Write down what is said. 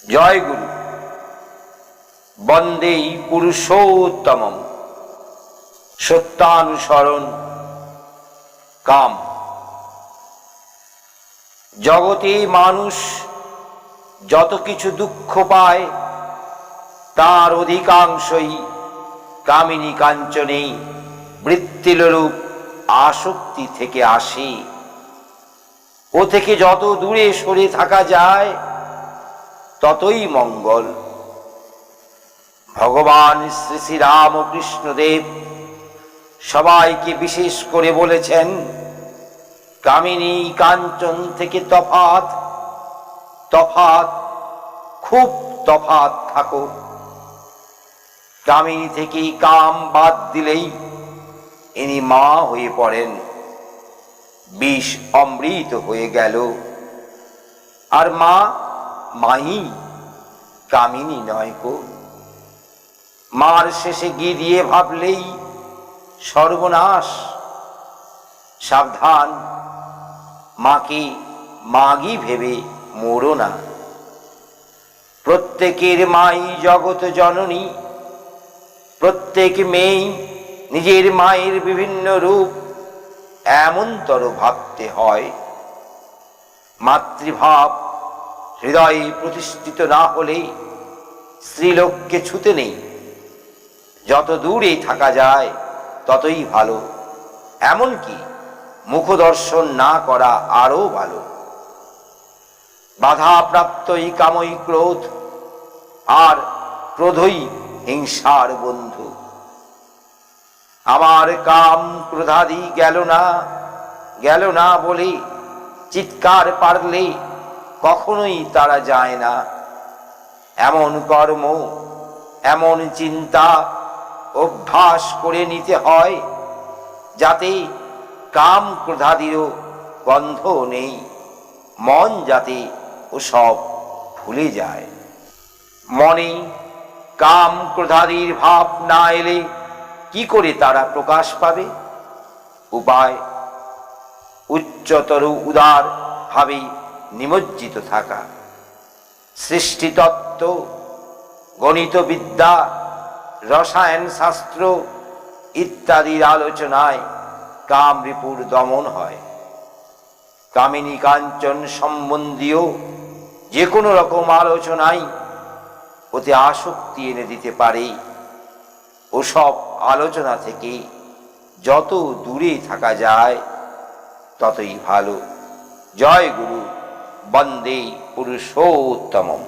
জয় গুরু। বন্দে পুরুষোত্তমম। সত্যানুসরণ কাম। জগতে মানুষ যত কিছু দুঃখ পায় তার অধিকাংশই কামিনী কাঞ্চনে বৃত্তিলোলুপ আসক্তি থেকে আসে। ও থেকে যত দূরে সরে থাকা যায় ততই মঙ্গল। ভগবান শ্রী শ্রী রামকৃষ্ণদেব সবাইকে বিশেষ করে বলেছেন, কামিনী কাঞ্চন থেকে তফাৎ, তফাৎ, খুব তফাৎ থাকো। কামিনী থেকে কাম বাদ দিলেই ইনি মা হয়ে পড়েন, বিষ অমৃত হয়ে গেল। আর মা মাই, কামিনী নয় গো। মার শেষে গি দিয়ে ভাবলেই সর্বনাশ। সাবধান, মাকে মাগি ভেবে মরো না। প্রত্যেকের মাই জগৎ জননী। প্রত্যেক মেয়ে নিজের মায়ের বিভিন্ন রূপ এমনতর ভাবতে হয়। মাতৃভাব হৃদয়ে প্রতিষ্ঠিত না হলে স্ত্রীলোককে ছুতে নেই। যত দূরে থাকা যায় ততই ভালো। এমনকি মুখদর্শন না করা আরো ভালো। বাধাপ্রাপ্তই কামই ক্রোধ, আর ক্রোধই হিংসার বন্ধু। আমার কাম ক্রোধাদি গেল না বলে চিৎকার পারলে কখনোই তারা যায় না। এমন কর্ম, এমন চিন্তা অভ্যাস করে নিতে হয় যাতে কাম ক্রোধাদিরও গন্ধ নেই। মন যাতে ওসব ভুলে যায়। মনে কাম ক্রোধাদির ভাব না এলে কি করে তারা প্রকাশ পাবে? উপায় উচ্চতর উদার ভাবে নিমজ্জিত থাকা। সৃষ্টিতত্ত্ব, গণিত বিদ্যা, রসায়ন শাস্ত্র ইত্যাদির আলোচনায় কাম রিপুর দমন হয়। কামিনী কাঞ্চন সম্বন্ধীয় যে কোনো রকম আলোচনাই ওতে আসক্তি এনে দিতে পারে। ওসব আলোচনা থেকে যত দূরে থাকা যায় ততই ভালো। জয় গুরু। বন্দে পুরুষোত্তমম।